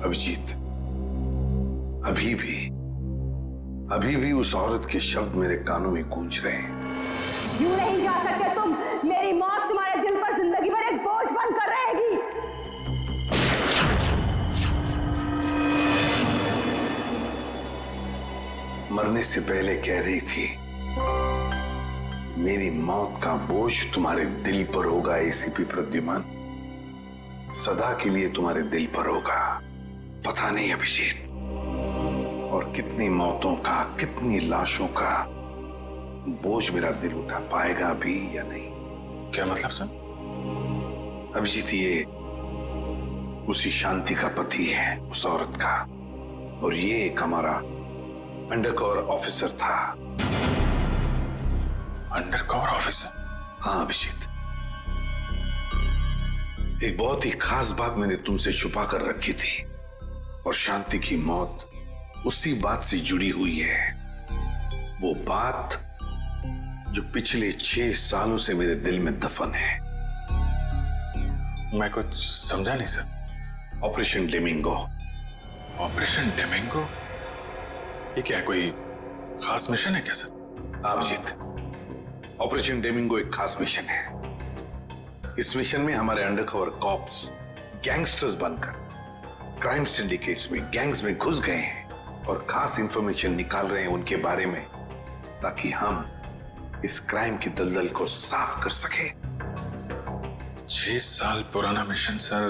अभिजीत, अभी भी उस औरत के शब्द मेरे कानों में गूंज रहे हैं। यूं नहीं जा सकते तुम। मेरी मौत तुम्हारे दिल पर जिंदगी भर एक बोझ बनकर रहेगी। मरने से पहले कह रही थी मेरी मौत का बोझ तुम्हारे दिल पर होगा एसीपी प्रद्युमन, सदा के लिए तुम्हारे दिल पर होगा। पता नहीं अभिजीत, और कितनी मौतों का, कितनी लाशों का बोझ मेरा दिल उठा पाएगा भी या नहीं। क्या मतलब सर? अभिजीत, ये उसी शांति का पति है, उस औरत का, और ये एक हमारा अंडरकवर ऑफिसर था। Undercover officer? हाँ अभिजीत, एक बहुत ही खास बात मैंने तुमसे छुपा कर रखी थी, और शांति की मौत उसी बात से जुड़ी हुई है। वो बात जो पिछले 6 सालों से मेरे दिल में दफन है। मैं कुछ समझा नहीं सर। ऑपरेशन डेमिंगो। ऑपरेशन डेमिंगो? ये क्या है, कोई खास मिशन है क्या सर? अभिजीत, ऑपरेशन डेमिंगो एक खास मिशन है। इस मिशन में हमारे अंडरकवर कॉप्स गैंगस्टर्स बनकर क्राइम सिंडिकेट्स में, गैंग्स में घुस गए हैं और खास इंफॉर्मेशन निकाल रहे हैं उनके बारे में, ताकि हम इस क्राइम की दलदल को साफ कर सके। 6 साल पुराना मिशन सर।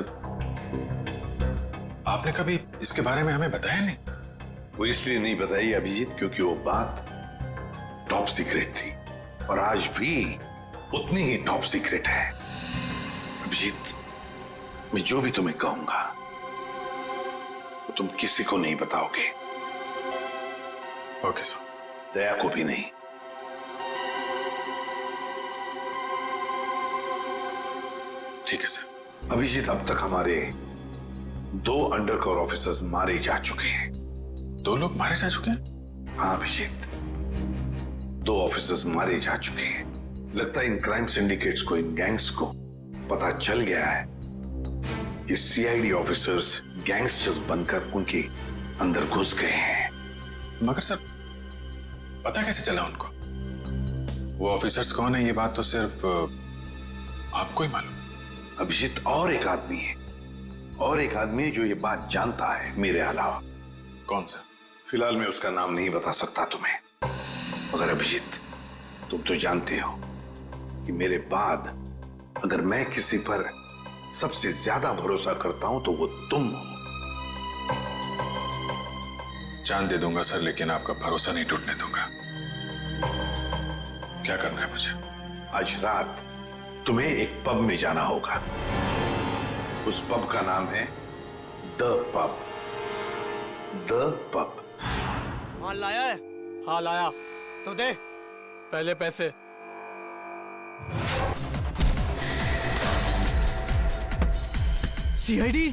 आपने कभी इसके बारे में हमें बताया नहीं? वो इसलिए नहीं बताई अभिजीत क्योंकि वो बात टॉप सीक्रेट थी, और आज भी उतनी ही टॉप सीक्रेट है। अभिजीत, मैं जो भी तुम्हें कहूंगा वो तुम किसी को नहीं बताओगे। Okay sir. दया को भी नहीं। ठीक है सर। अभिजीत, अब तक हमारे 2 अंडरकवर ऑफिसर्स मारे जा चुके हैं। 2 लोग मारे जा चुके हैं? हाँ अभिजीत, 2 ऑफिसर्स मारे जा चुके हैं। लगता है इन क्राइम सिंडिकेट्स को, इन गैंग्स को पता चल गया है कि सीआईडी ऑफिसर्स गैंगस्टर्स बनकर उनके अंदर घुस गए हैं। मगर सर, पता कैसे चला उनको? वो ऑफिसर्स कौन है ये बात तो सिर्फ आपको ही मालूम। अभिजीत, और एक आदमी है जो ये बात जानता है मेरे अलावा। कौन सा? फिलहाल मैं उसका नाम नहीं बता सकता तुम्हें, मगर अभिजीत, तुम तो जानते हो कि मेरे बाद अगर मैं किसी पर सबसे ज्यादा भरोसा करता हूं तो वो तुम हो। जान दे दूंगा सर, लेकिन आपका भरोसा नहीं टूटने दूंगा। क्या करना है मुझे? आज रात तुम्हें एक पब में जाना होगा। उस पब का नाम है द पब। The pub. माल लाया है? हाँ लाया। तो दे पहले पैसे। सीआईडी?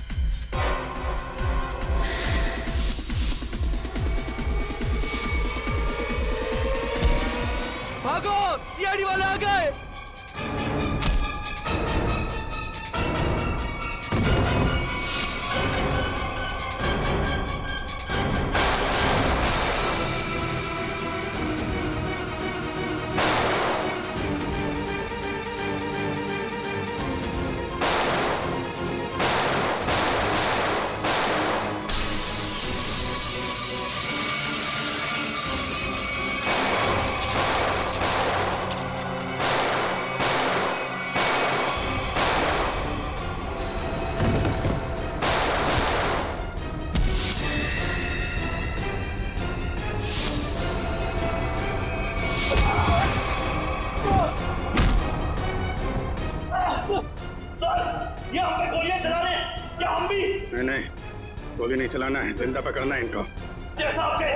भागो, सीआईडी वाले आ गए। नहीं, गोली नहीं चलाना है, जिंदा पकड़ना है इनको। जैसा आपके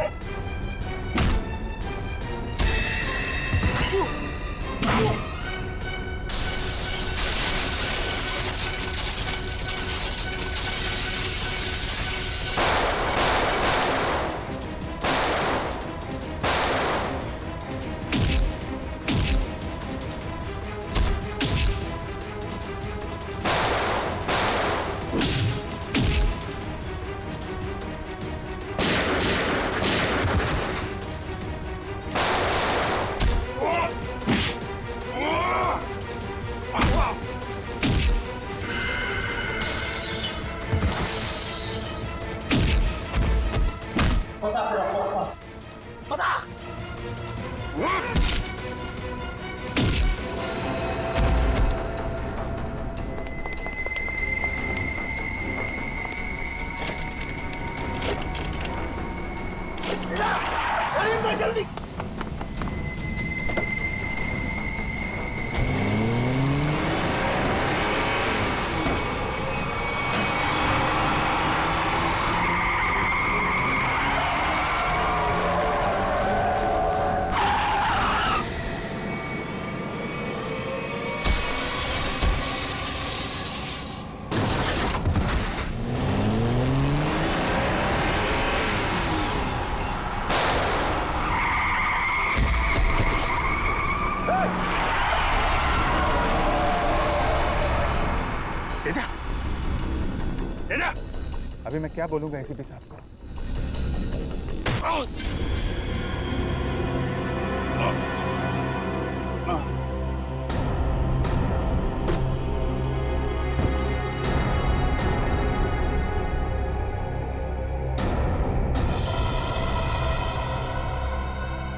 अभी मैं क्या बोलूंगा एसीपी साहब को?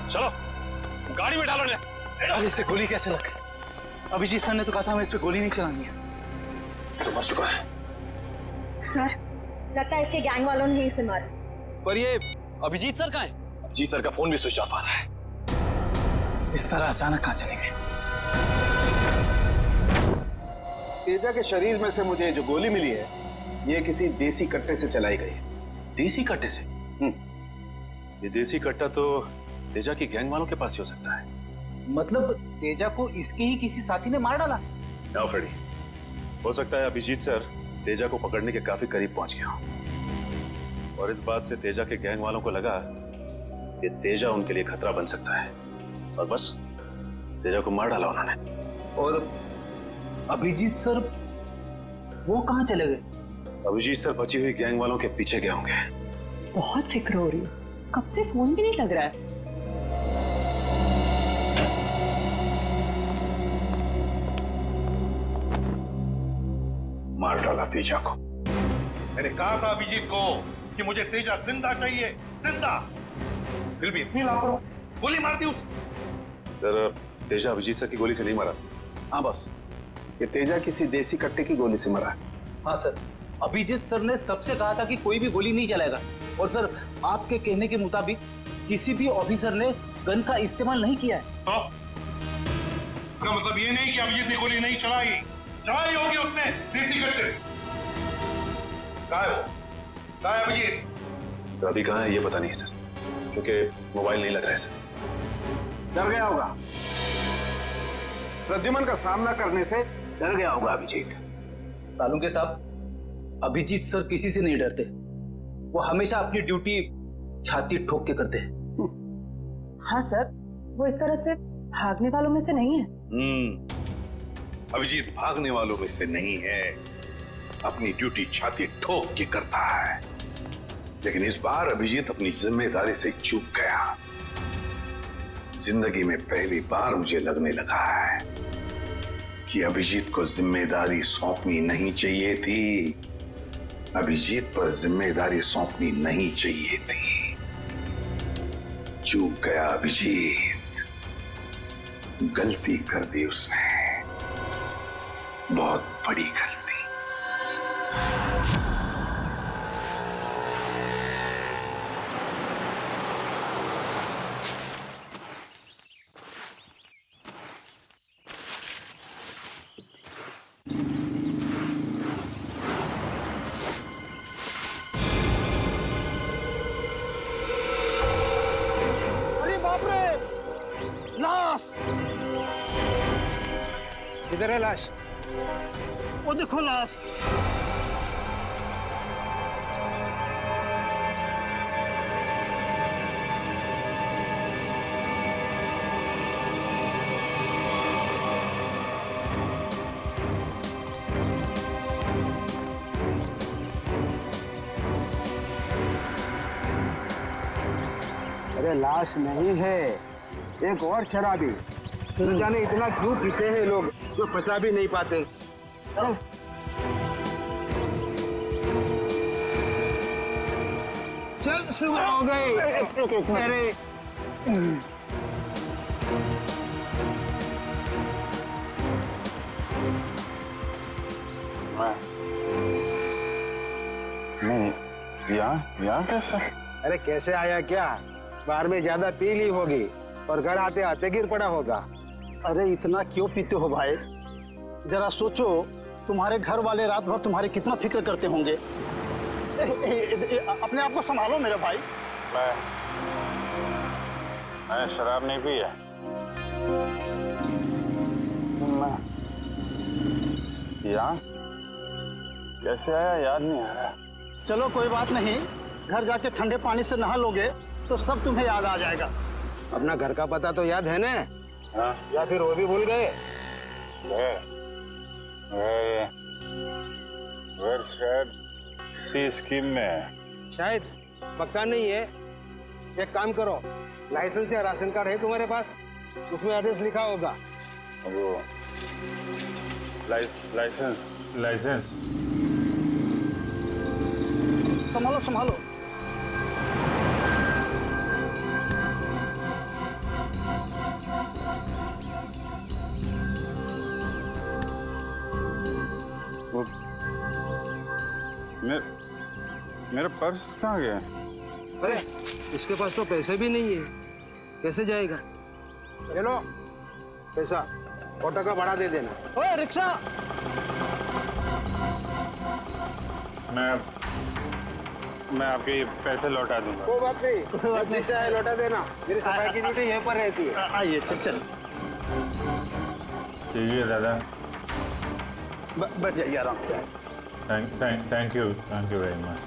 चलो गाड़ी में डालो ले। अरे इसे गोली कैसे लग गई? अभिजीत सर ने तो कहा था हमें इस पे गोली नहीं चलानी है। तो मर चुका है। सर, लगता है इसके गैंग वालों ने ही इसे मारा। पर ये अभिजीत सर कहाँ है? अभिजीत सर का फोन भी स्विच ऑफ आ रहा है। इस तरह अचानक कहाँ चले गए? तेजा के शरीर में से मुझे जो गोली मिली है, ये किसी देसी कट्टे से चलाई गई है। देसी कट्टे से? ये देसी कट्टा तो तेजा की गैंग वालों के पास ही हो सकता है। मतलब तेजा को इसके ही किसी साथी ने मार डाला? ना फ्रेडी, हो सकता है अभिजीत सर तेजा को पकड़ने के काफी करीब पहुंच गया हो और इस बात से तेजा के गैंग वालों को लगा कि तेजा उनके लिए खतरा बन सकता है और बस तेजा को मार डाला उन्होंने। और अभिजीत सर वो कहाँ चले गए? अभिजीत सर बची हुई गैंग वालों के पीछे गए होंगे। बहुत फिक्र हो रही है, कब से फोन भी नहीं लग रहा है। मार डाला तेजा को। मैंने कहा था अभिजीत को कि मुझे तेजा जिंदा चाहिए, जिंदा। फिर भी इतनी लापरवाही, गोली मार दी उसे। सर तेजा अभिजीत सर की गोली से नहीं मारा। हाँ बस, ये तेजा किसी देसी कट्टे की गोली से मरा है। हाँ सर, अभिजीत सर ने सबसे कहा था कि कोई भी गोली नहीं चलाएगा और सर आपके कहने के मुताबिक किसी भी ऑफिसर ने गन का इस्तेमाल नहीं किया है। तो इसका मतलब ये नहीं कि अभिजीत ने गोली नहीं चलाई, चलाई होगी उसने देसी कट्टे से। कहाँ है वो? कहाँ है अभिजीत? सर अभी कहाँ है ये पता नहीं सर, क्योंकि मोबाइल नहीं लग रहा है सर। डर गया होगा, प्रद्युमन का सामना करने से डर गया होगा अभिजीत। सालुंके साहब, अभिजीत सर किसी से नहीं डरते, वो हमेशा अपनी ड्यूटी छाती ठोक के करते हैं। हाँ सर, वो इस तरह से भागने वालों में से नहीं है। अभिजीत भागने वालों में से नहीं है, अपनी ड्यूटी छाती ठोक के करता है। लेकिन इस बार अभिजीत अपनी जिम्मेदारी से चूक गया। जिंदगी में पहली बार मुझे लगने लगा है कि अभिजीत को जिम्मेदारी सौंपनी नहीं चाहिए थी। अभिजीत पर जिम्मेदारी सौंपनी नहीं चाहिए थी। चूक गया अभिजीत, गलती कर दी उसने, बहुत बड़ी गलती। किधर है लाश? वो देखो लाश। अरे लाश नहीं है, एक और शराबी। न जाने इतना क्यों पीते हैं लोग जो पचा भी नहीं पाते। चल सुबह हो गई। अरे नहीं, यहाँ कैसे? अरे कैसे आया क्या? बाहर में ज्यादा पी ली होगी और घर आते आते गिर पड़ा होगा। अरे इतना क्यों पीते हो भाई? जरा सोचो, तुम्हारे घर वाले रात भर तुम्हारे कितना फिक्र करते होंगे। अपने आप को संभालो मेरे भाई। मैंने शराब नहीं पी है। यहाँ कैसे आया याद नहीं आ रहा। चलो कोई बात नहीं, घर जाके ठंडे पानी से नहा लोगे तो सब तुम्हें याद आ जाएगा। अपना घर का पता तो याद है ना? हाँ? या फिर वो भी भूल गए? शायद सी स्कीम में है। शायद, पक्का नहीं है। एक काम करो, लाइसेंस या राशन कार्ड है तुम्हारे पास? उसमें एड्रेस लिखा होगा। वो लाइसेंस संभालो संभालो। मेरा पर्स कहाँ गया? अरे इसके पास तो पैसे भी नहीं है, कैसे जाएगा? ले लो पैसा, ऑटो का भाड़ा दे देना। ओए रिक्शा! मैं आपके पैसे लौटा दूंगा। कोई बात नहीं, पैसा है लौटा देना। मेरी सफाई की ड्यूटी यहीं पर रहती है। आइए चल चल। ठीक है दादा। बैठ जाइए आराम से। Thank you very much.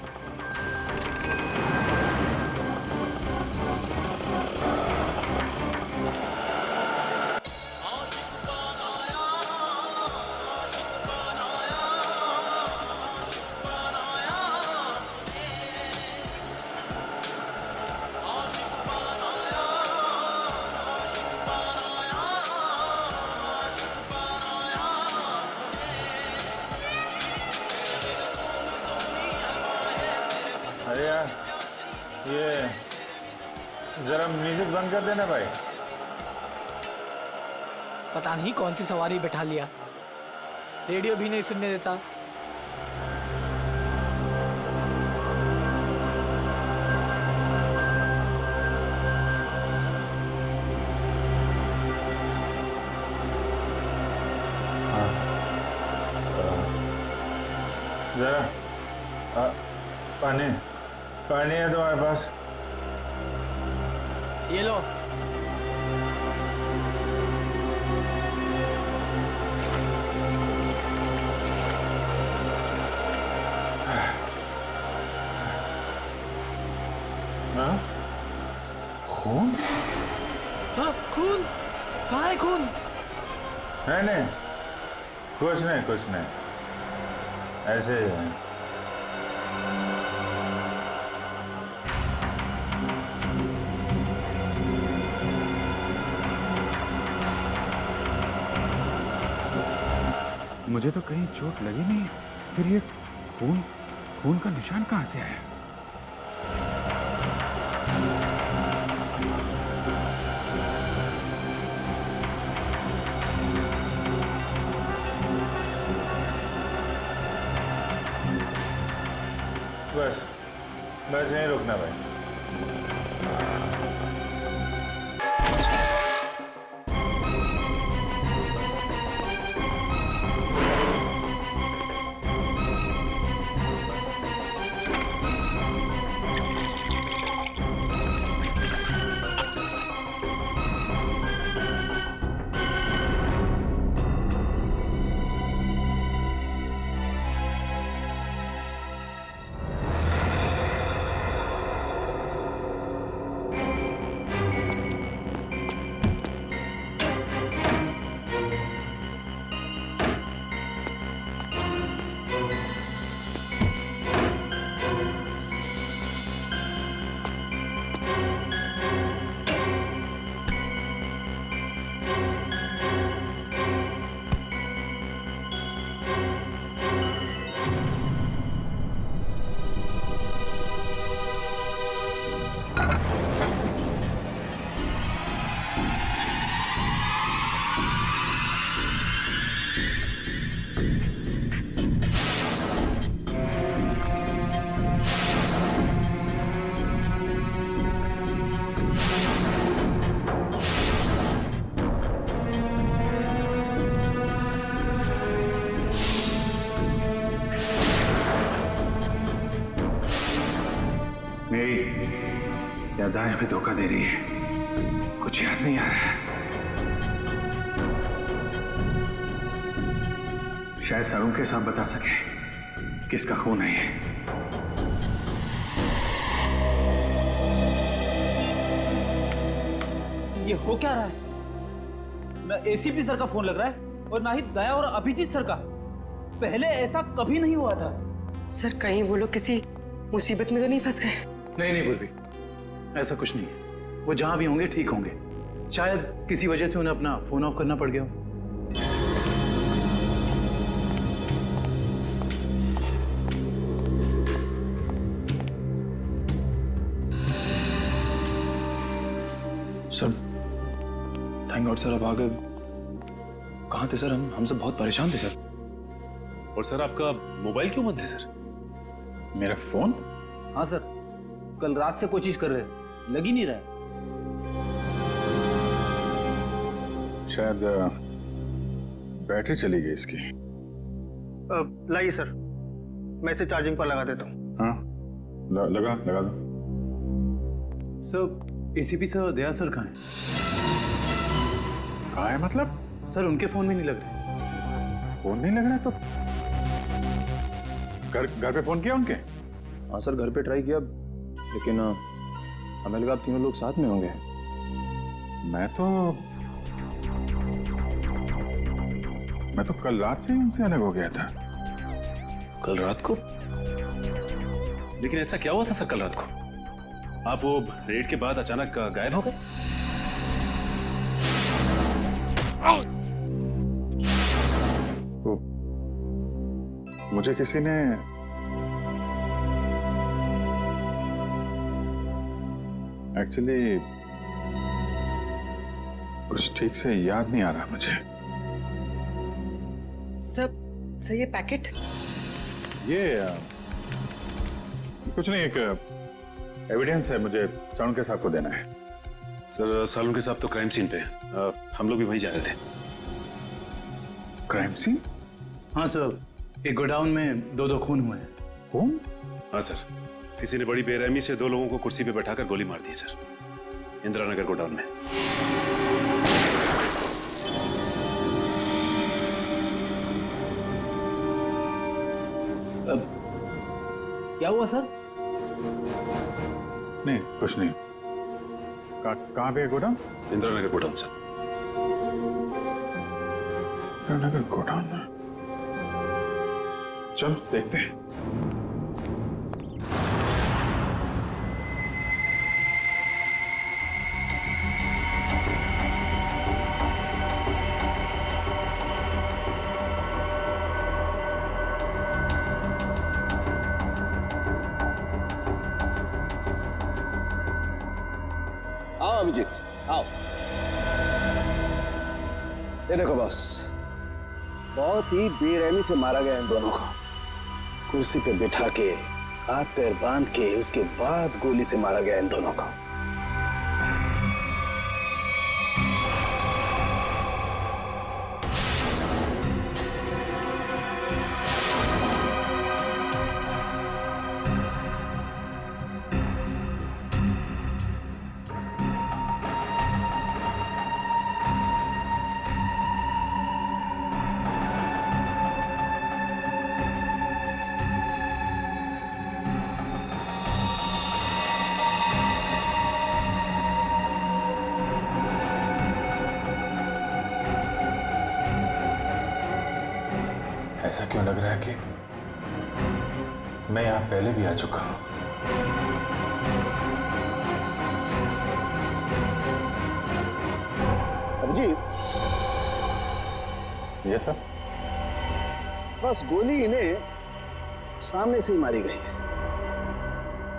अरे यार, ये जरा म्यूजिक बंद कर देना भाई। पता नहीं कौन सी सवारी बैठा लिया, रेडियो भी नहीं सुनने देता। जरा पानी है तुम्हारे पास? ये लो। हाँ? खून? हाँ, खून? कहाँ है खून? नहीं, कुछ नहीं, ऐसे ही है। मुझे तो कहीं चोट लगी नहीं, फिर ये खून का निशान कहाँ से आया? बस यहीं रुकना भाई। मेरी याददाश्त भी धोखा दे रही है, कुछ याद नहीं आ रहा है। शायद सरों के साथ बता सके किसका खून है ये। ये हो क्या रहा है? ना एसीपी सर का फोन लग रहा है और ना ही दया और अभिजीत सर का। पहले ऐसा कभी नहीं हुआ था। सर कहीं वो लोग किसी मुसीबत में तो नहीं फंस गए? नहीं नहीं पूर्वी, ऐसा कुछ नहीं है। वो जहां भी होंगे ठीक होंगे। शायद किसी वजह से उन्हें अपना फोन ऑफ करना पड़ गया हो। सर थैंक गॉड सर, अब आ गए। कहाँ थे सर? हम सब बहुत परेशान थे सर। और सर आपका मोबाइल क्यों बंद है सर? मेरा फोन? हाँ सर, कल रात से कोशिश कर रहे हैं, लग ही नहीं रहा है। शायद बैटरी चली गई इसकी। लाइए सर, मैं इसे चार्जिंग पर लगा देता हूँ। हाँ लगा दो। सर एसीपी सर दया सर कहाँ हैं? कहाँ है मतलब? सर उनके फोन में नहीं लग रहे। फोन नहीं लग रहा है तो घर पे फोन किया उनके? हाँ सर घर पे ट्राई किया, लेकिन हमें लगा आप तीनों लोग साथ में होंगे। मैं तो कल रात से ही उनसे अलग हो गया था। कल रात को? लेकिन ऐसा क्या हुआ था सर कल रात को? आप वो रेड के बाद अचानक गायब हो गए? मुझे किसी ने एक्चुअली कुछ ठीक से याद नहीं आ रहा मुझे। सर ये पैकेट? ये कुछ नहीं, एक एविडेंस है, मुझे सालुन के साहब को देना है। सर सालुन के साहब तो क्राइम सीन पे हैं। हम लोग भी वहीं जा रहे थे। Crime scene? हाँ सर, एक गोडाउन में दो खून हुए हैं। खून? हाँ सर, किसी ने बड़ी बेरहमी से 2 लोगों को कुर्सी पे बैठाकर गोली मार दी सर, इंदिरा नगर गोडाउन में। क्या हुआ सर? नहीं कुछ नहीं। कहाँ पे है godown? Indira Nagar godown sir. Indira Nagar godown में? चल देखते हैं। आओ अभिजीत आओ। ये देखो बॉस, बहुत ही बेरहमी से मारा गया इन दोनों को। कुर्सी पे बिठा के हाथ पैर बांध के उसके बाद गोली से मारा गया इन दोनों को। ऐसा क्यों लग रहा है कि मैं यहां पहले भी आ चुका हूं? अभिजीत। ये सर? बस गोली इन्हें सामने से ही मारी गई है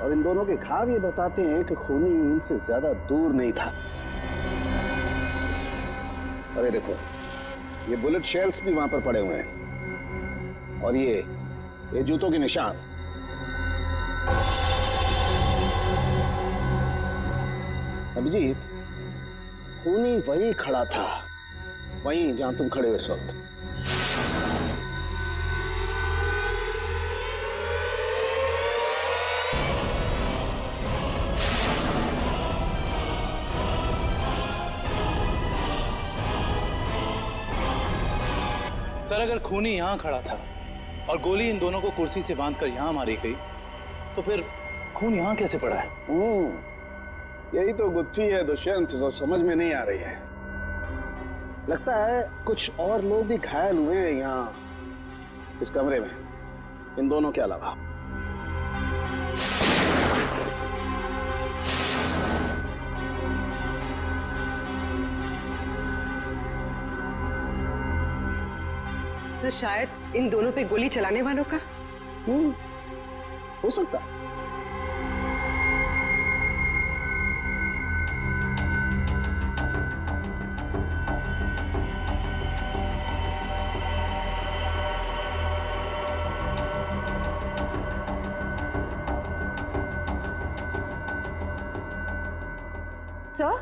और इन दोनों के घाव ये बताते हैं कि खूनी इनसे ज्यादा दूर नहीं था। अरे देखो, ये बुलेट शेल्स भी वहां पर पड़े हुए हैं और ये जूतों के निशान। अभिजीत, खूनी वहीं खड़ा था, वहीं जहां तुम खड़े हो इस वक्त। सर अगर खूनी यहाँ खड़ा था और गोली इन दोनों को कुर्सी से बांधकर यहाँ मारी गई तो फिर खून यहाँ कैसे पड़ा है? यही तो गुत्थी है दुष्यंत, जो समझ में नहीं आ रही है। लगता है कुछ और लोग भी घायल हुए हैं यहाँ इस कमरे में, इन दोनों के अलावा। सर शायद इन दोनों पे गोली चलाने वालों का हो सकता है। सर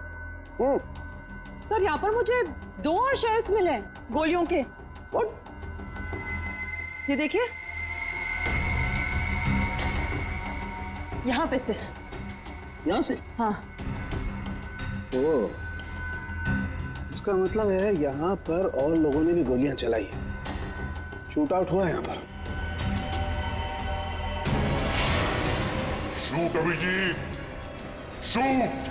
सर यहाँ पर मुझे 2 और शेल्स मिले हैं गोलियों के। ये देखिए यहाँ पे से। यहाँ से? हाँ। ओ, इसका मतलब है यहाँ पर और लोगों ने भी गोलियां चलाई हैं। शूट आउट हुआ है यहाँ पर। Shoot Abhijeet, shoot.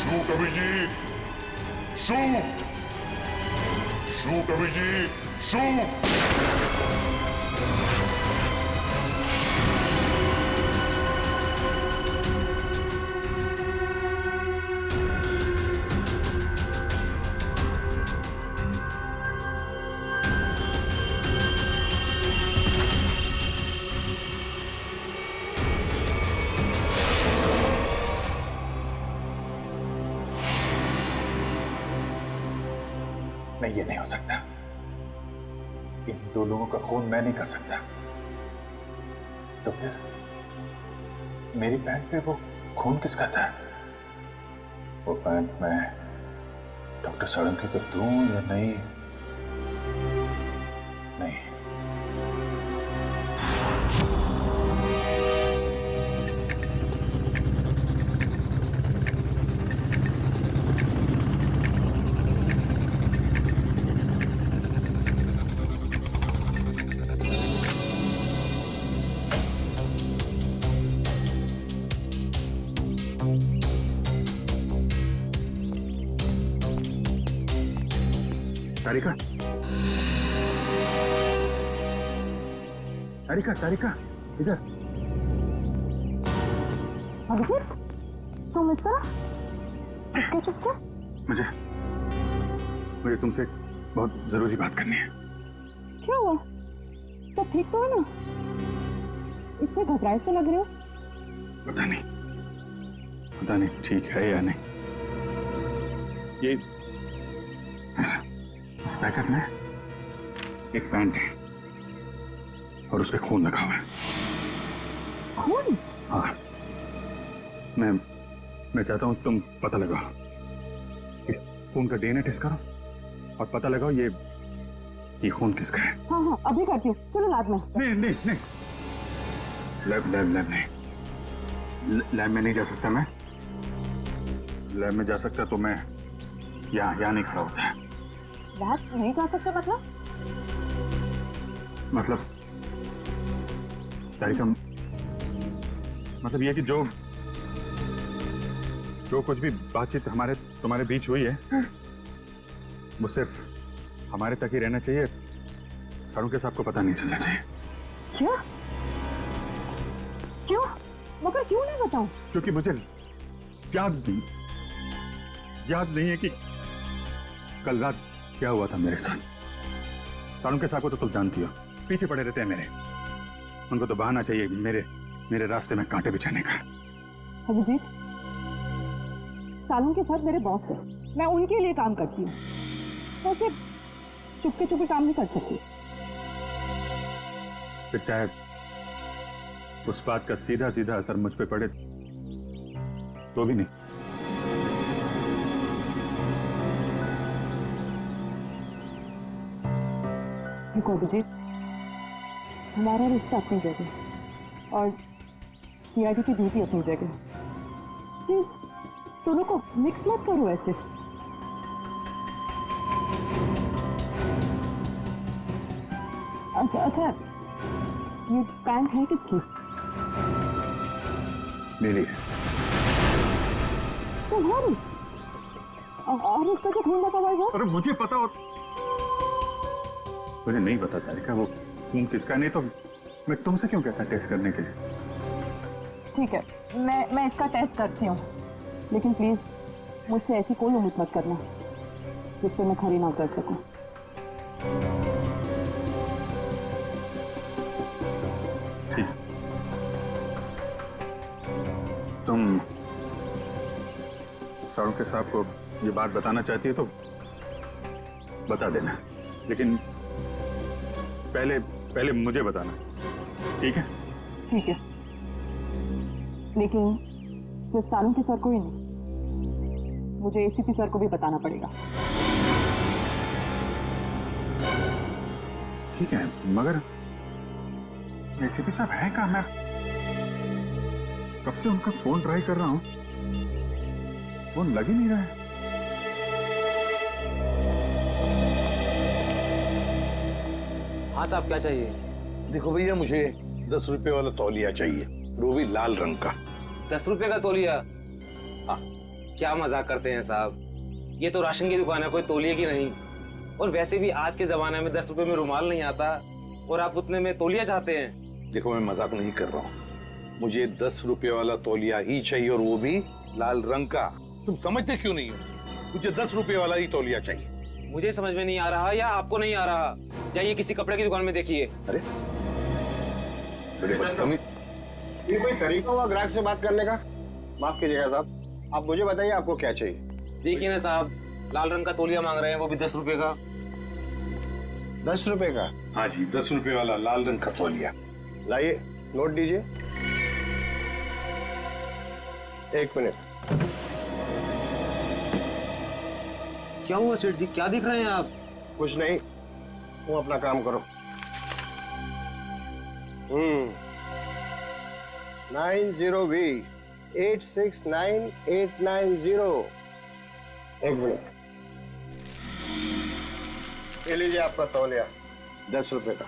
Shoot Abhijeet, shoot. Shoot Abhijeet, shoot. नहीं, ये नहीं हो सकता। इन 2 लोगों का खून मैं नहीं कर सकता। तो फिर मेरी पैंट पे वो खून किसका था? वो पैंट मैं डॉक्टर साळुंखे को दूं या नहीं? नहीं। तारिका, तारिका, तारिका, इधर। अभिजीत, तुम इस तरह चुपके चुपके? मुझे तुमसे बहुत जरूरी बात करनी है। क्या हुआ? सब ठीक तो है ना? इतने घबराए से लग रहे हो। पता नहीं ठीक है या नहीं। ये इस पैकेट में एक पैंट है और उस पे खून लगा हुआ है। खून? हाँ, मैं चाहता हूं तुम पता लगाओ, इस खून का डीएनए टेस्ट करो और पता लगाओ ये खून किसका है। हाँ हाँ, अभी करती हूँ। चलो लैब में। नहीं, लैब नहीं, लैब में नहीं जा सकता मैं। लैब में जा सकता तो मैं यहाँ नहीं खड़ा होता है। लैब नहीं जा सकते मतलब तारिका, मतलब ये कि जो कुछ भी बातचीत तुम्हारे बीच हुई है वो सिर्फ हमारे तक ही रहना चाहिए। साळुंखे साहब को पता नहीं चलना चाहिए। क्यों? मगर क्यों नहीं बताऊं? क्योंकि मुझे याद नहीं है कि कल रात क्या हुआ था मेरे साथ। साळुंखे साहब को तो तुम जानती हो, पीछे पड़े रहते हैं मेरे। उनको तो बहाना चाहिए मेरे रास्ते में कांटे बिछाने का। अभिजीत, साळुंखे साहब मेरे बॉस है, मैं उनके लिए काम करती हूँ। तो सिर्फ चुपके चुपके काम नहीं कर सकती। फिर चाहे उस बात का सीधा सीधा असर मुझ पे पड़े तो भी नहीं। देखो अभिजीत, हमारा रिश्ता अपनी जगह और सीआईडी की ड्यूटी अपनी जगह। प्लीज दोनों को मिक्स मत करो ऐसे। अच्छा, ये पैंट है किसकी? मेरी। तुम्हारी? और इसका जो खून लगा हुआ है वो? अरे मुझे पता हो, मुझे नहीं पता तारिका वो खून किसका, नहीं तो मैं तुमसे क्यों कहता टेस्ट करने के लिए। ठीक है, मैं इसका टेस्ट करती हूँ, लेकिन प्लीज मुझसे ऐसी कोई उम्मीद मत करना जिस पे मैं खरी ना कर सकूं। ठीक, तुम सारुके साहब को ये बात बताना चाहती है तो बता देना, लेकिन पहले मुझे बताना, ठीक है? ठीक है, लेकिन सिर्फ सारुके सर को ही नहीं, मुझे एसीपी सर को भी बताना पड़ेगा। ठीक है, मगर एसीपी साहब है कहाँ? मैं कब से उनका फोन ट्राई कर रहा हूँ, फोन लग ही नहीं रहा है। हाँ साहब, क्या चाहिए? देखो भैया, मुझे 10 रुपए वाला तौलिया चाहिए, वो भी लाल रंग का। 10 रुपए का तौलिया? हाँ। क्या मजाक करते हैं साहब, ये तो राशन की दुकान है, कोई तौलिए की नहीं। और वैसे भी आज के जमाने में 10 रुपए में रुमाल नहीं आता, और आप उतने में तौलिया चाहते हैं? देखो, मैं मजाक नहीं कर रहा हूँ, मुझे 10 रुपए वाला तौलिया ही चाहिए, और वो भी लाल रंग का। तुम समझते क्यों नहीं हो? मुझे 10 रुपए वाला ही तौलिया चाहिए। मुझे समझ में नहीं आ रहा या आपको नहीं आ रहा? जाइए किसी कपड़े की दुकान में देखिए। अरे बड़े बदतमीज। ये कोई तरीका हुआ ग्राहक से बात करने का? माफ कीजिएगा साहब, आप मुझे बताइए आपको क्या चाहिए। देखिए ना साहब, लाल रंग का तौलिया मांग रहे हैं, वो भी 10 रुपए का। 10 रुपए का? हाँ जी, 10 रुपए वाला लाल रंग का तौलिया। लाइए, नोट दीजिए। 1 मिनट। क्या हुआ सेठ जी, क्या देख रहे हैं आप? कुछ नहीं, तुम अपना काम करो। 90V 869890। 1 मिनट, ये लीजिए आपका तौलिया, 10 रुपए का।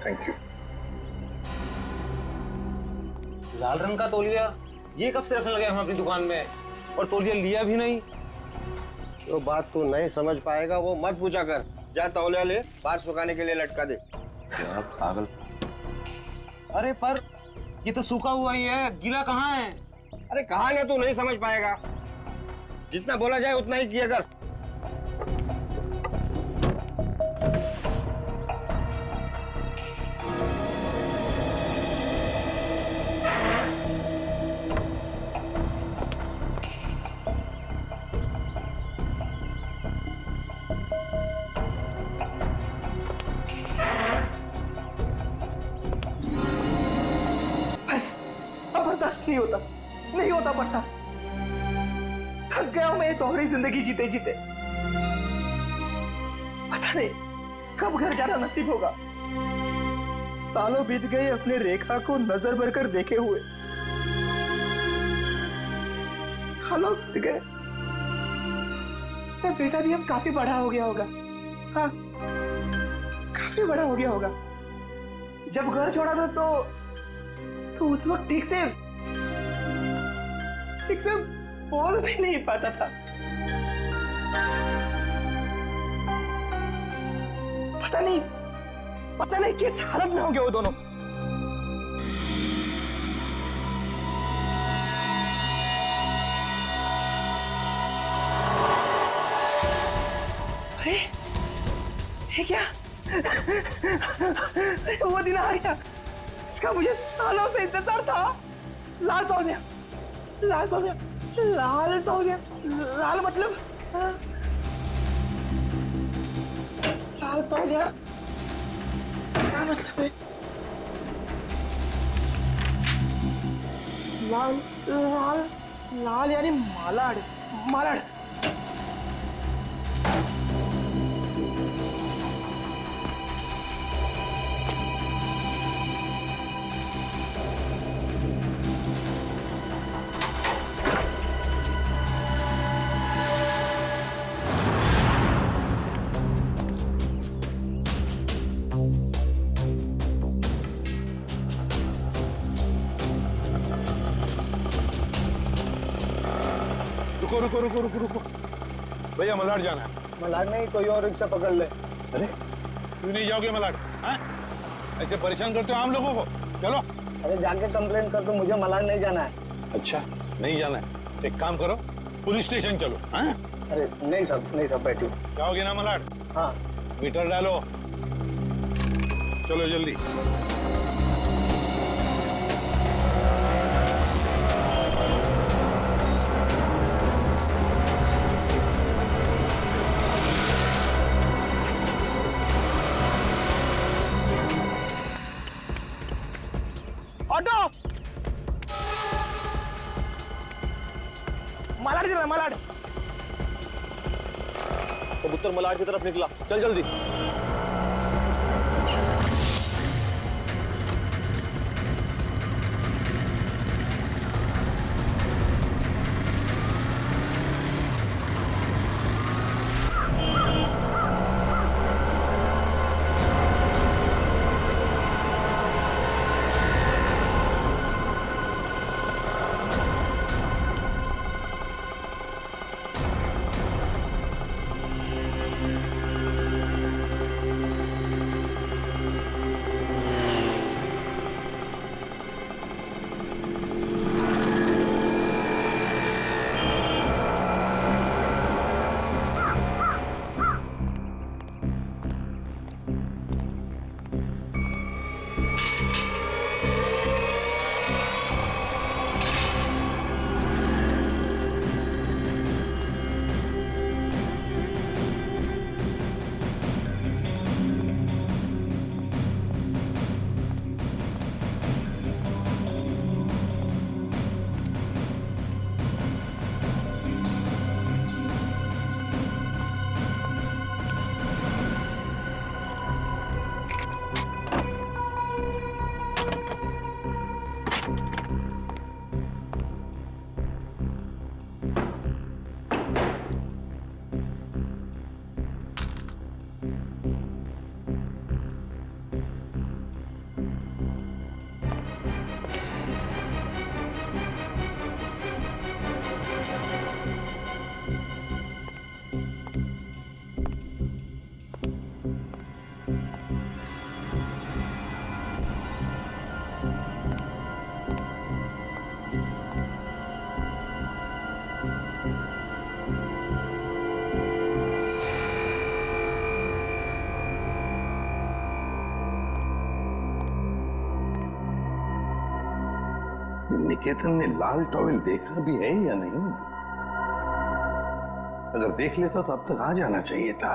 Thank you. लाल रंग का तौलिया? ये कब से रखने लगे हम अपनी दुकान में, और तौलिया लिया भी नहीं? जो बात तू नहीं समझ पाएगा वो मत पूछा कर। जा तौलिया ले, बाहर सुखाने के लिए लटका दे। क्या पागल। अरे पर ये तो सूखा हुआ ही है, गीला कहाँ है? अरे कहाँ ना, तू नहीं समझ पाएगा। जितना बोला जाए उतना ही किया कर। नहीं होता पड़ता। थक गया हूं मैं ये तोहरी जिंदगी जीते जीते। पता नहीं कब घर जाना नसीब होगा। सालों बीत गए अपने रेखा को नजर भर कर देखे हुए। सालों बीत गए, तो बेटा भी अब काफी बड़ा हो गया होगा। हाँ, काफी बड़ा हो गया होगा। जब घर छोड़ा था तो उस वक्त ठीक से बोल भी नहीं पाता था। पता नहीं किस हालत में होंगे वो दोनों। अरे ये क्या? वो दिन आ गया, इसका मुझे सालों से इंतजार था। लाल तौलिया, लाल तौलिया, लाल तौलिया, लाल मतलब लाल तौलिया क्या मतलब है? लाल लाल लाल यानी मालाड, मालाड। रुको रुको रुको रुको रुको भैया मलाड जाना है। मलाड नहीं, कोई और रिक्शा पकड़ ले। अरे क्यों नहीं जाओगे मलाड? हाँ? ऐसे परेशान करते हो आम लोगों को। चलो। अरे जाके कंप्लेंट कर दो, मुझे मलाड नहीं जाना है। अच्छा नहीं जाना है, एक काम करो पुलिस स्टेशन चलो। हाँ? अरे नहीं सब बैठिए। जाओगे ना मलाड? हाँ। मीटर डालो, चलो जल्दी। ऑटो मलाड चला, मलाड। कबूतर मलाड की तरफ निकला, चल जल्दी। निकेतन ने लाल टॉवेल देखा भी है या नहीं? अगर देख लेता तो अब तक आ जाना चाहिए था।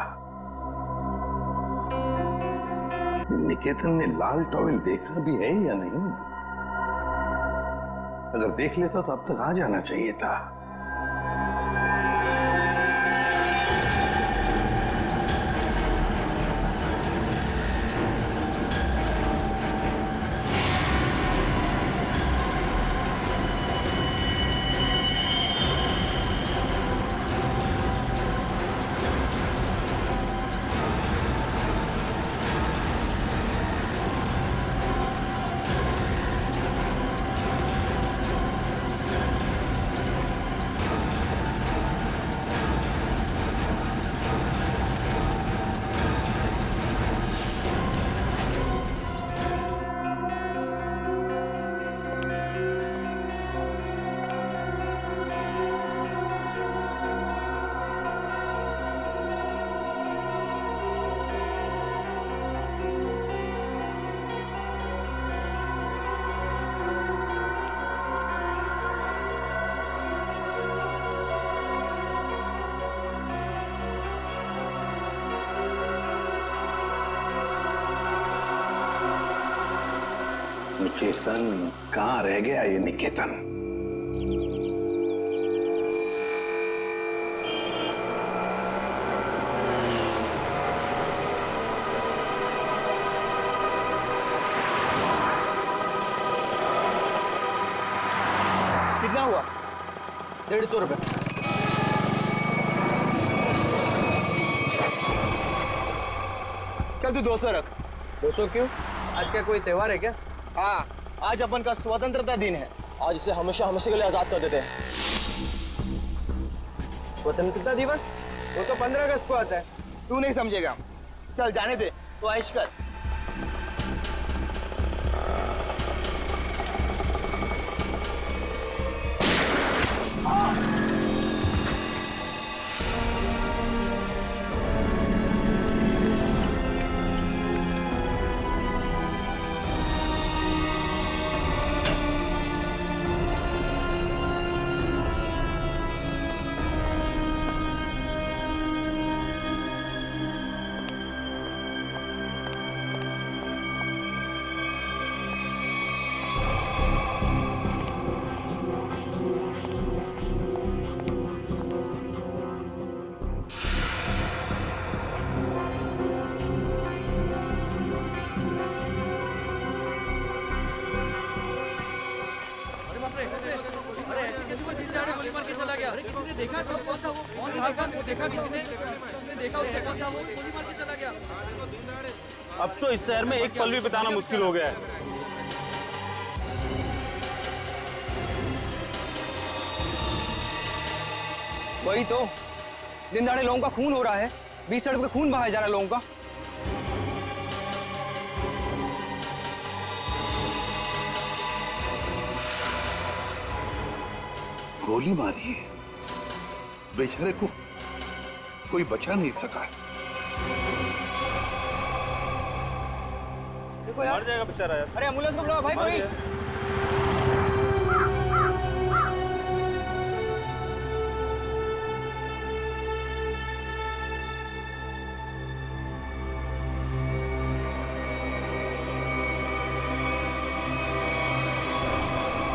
निकेतन ने लाल टॉवेल देखा भी है या नहीं? अगर देख लेता तो अब तक आ जाना चाहिए था। निकेतन कहाँ रह गया ये निकेतन? कितना हुआ? 150 रुपए। चल तू 200 रख। 200 क्यों? आज का कोई त्योहार है क्या? हाँ, आज अपन का स्वतंत्रता दिन है। आज इसे हमेशा हमेशा के लिए आजाद कर देते हैं। स्वतंत्रता दिवस वो तो 15 अगस्त को आता है, तू नहीं समझेगा। चल जाने दे, तो ऐश कर। अब तो इस शहर में एक पल भी बिताना मुश्किल हो गया है। वही तो, दिन दहाड़े लोगों का खून हो रहा है, बीच सड़क पे खून बहाया जा रहा है लोगों का। गोली मारी है, बेचारे को कोई बचा नहीं सका। देखो यार, मर जाएगा बेचारा यार। अरे एम्बुलेंस को बुलाओ भाई कोई।